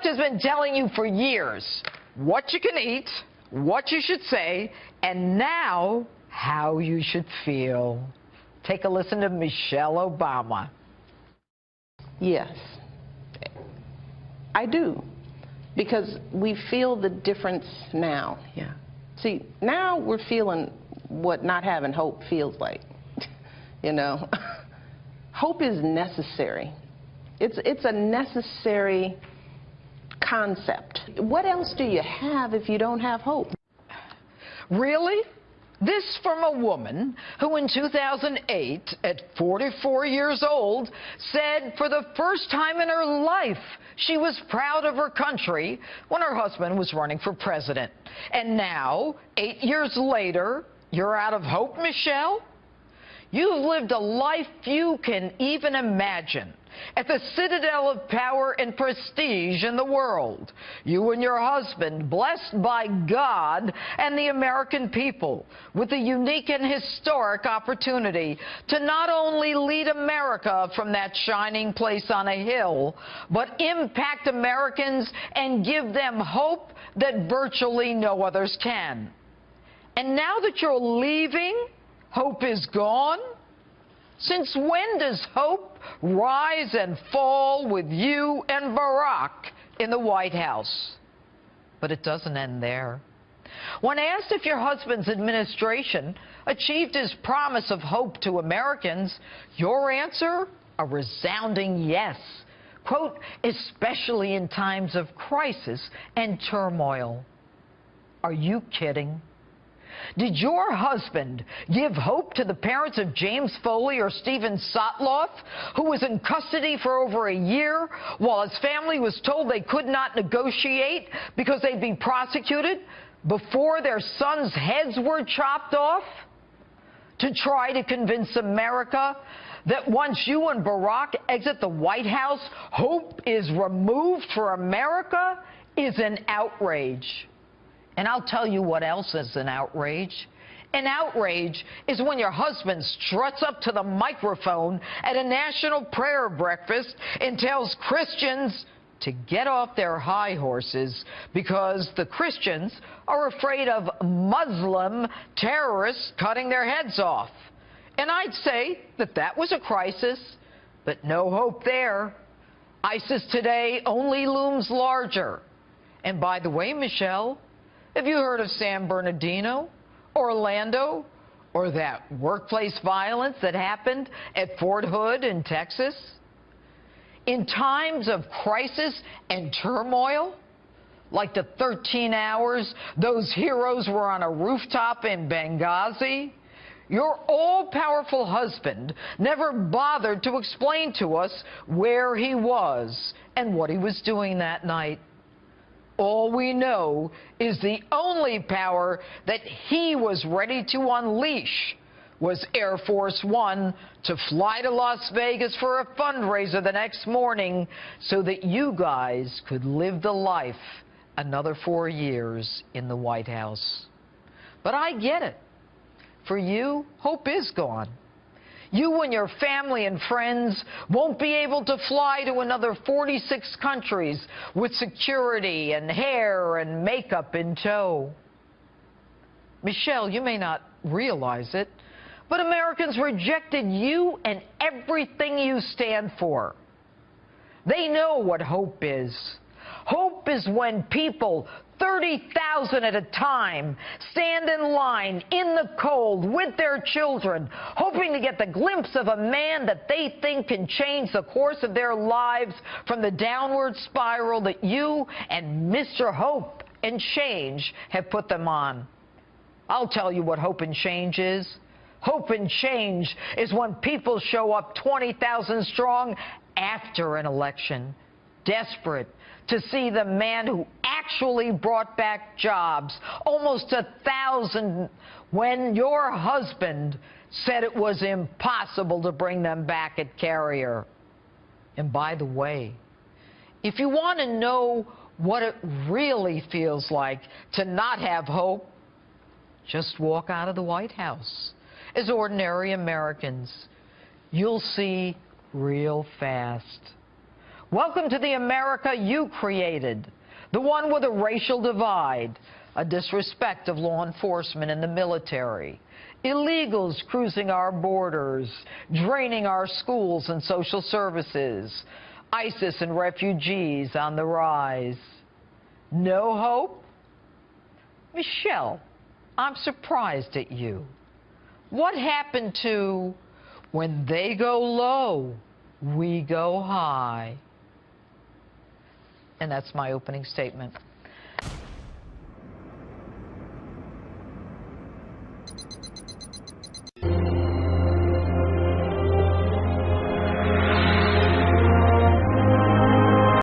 has been telling you for years what you can eat, what you should say, and now how you should feel. Take a listen to Michelle Obama. Yes, I do, because we feel the difference now. Yeah. See, now we're feeling what not having hope feels like. You know, hope is necessary. It's a necessary concept. What else do you have if you don't have hope? Really? This from a woman who in 2008, at 44 years old, said for the first time in her life she was proud of her country when her husband was running for president. And now, 8 years later, you're out of hope, Michelle? You've lived a life few can even imagine, at the citadel of power and prestige in the world. You and your husband, blessed by God and the American people, with the unique and historic opportunity to not only lead America from that shining place on a hill, but impact Americans and give them hope that virtually no others can. And now that you're leaving, hope is gone? Since when does hope rise and fall with you and Barack in the White House? But it doesn't end there. When asked if your husband's administration achieved his promise of hope to Americans, your answer, a resounding yes. Quote, especially in times of crisis and turmoil. Are you kidding? Did your husband give hope to the parents of James Foley or Stephen Sotloff, who was in custody for over a year while his family was told they could not negotiate because they'd be prosecuted before their sons' heads were chopped off? To try to convince America that once you and Barack exit the White House, hope is removed for America is an outrage. And I'll tell you what else is an outrage. An outrage is when your husband struts up to the microphone at a national prayer breakfast and tells Christians to get off their high horses because the Christians are afraid of Muslim terrorists cutting their heads off. And I'd say that that was a crisis, but no hope there. ISIS today only looms larger. And by the way, Michelle, have you heard of San Bernardino, Orlando, or that workplace violence that happened at Fort Hood in Texas? In times of crisis and turmoil, like the 13 hours those heroes were on a rooftop in Benghazi, your all-powerful husband never bothered to explain to us where he was and what he was doing that night. All we know is the only power that he was ready to unleash was Air Force One to fly to Las Vegas for a fundraiser the next morning so that you guys could live the life another 4 years in the White House. But I get it. For you, hope is gone. You and your family and friends won't be able to fly to another 46 countries with security and hair and makeup in tow. Michelle, you may not realize it, but Americans rejected you and everything you stand for. They know what hope is. Hope is when people, 30,000 at a time, stand in line in the cold with their children, hoping to get the glimpse of a man that they think can change the course of their lives from the downward spiral that you and Mr. Hope and Change have put them on. I'll tell you what hope and change is. Hope and change is when people show up 20,000 strong after an election, desperate to see the man who actually brought back jobs, almost 1,000, when your husband said it was impossible to bring them back at Carrier. And by the way, if you want to know what it really feels like to not have hope, just walk out of the White House as ordinary Americans. You'll see real fast. Welcome to the America you created, the one with a racial divide, a disrespect of law enforcement and the military, illegals cruising our borders, draining our schools and social services, ISIS and refugees on the rise. No hope? Michelle, I'm surprised at you. What happened to when they go low, we go high? And that's my opening statement.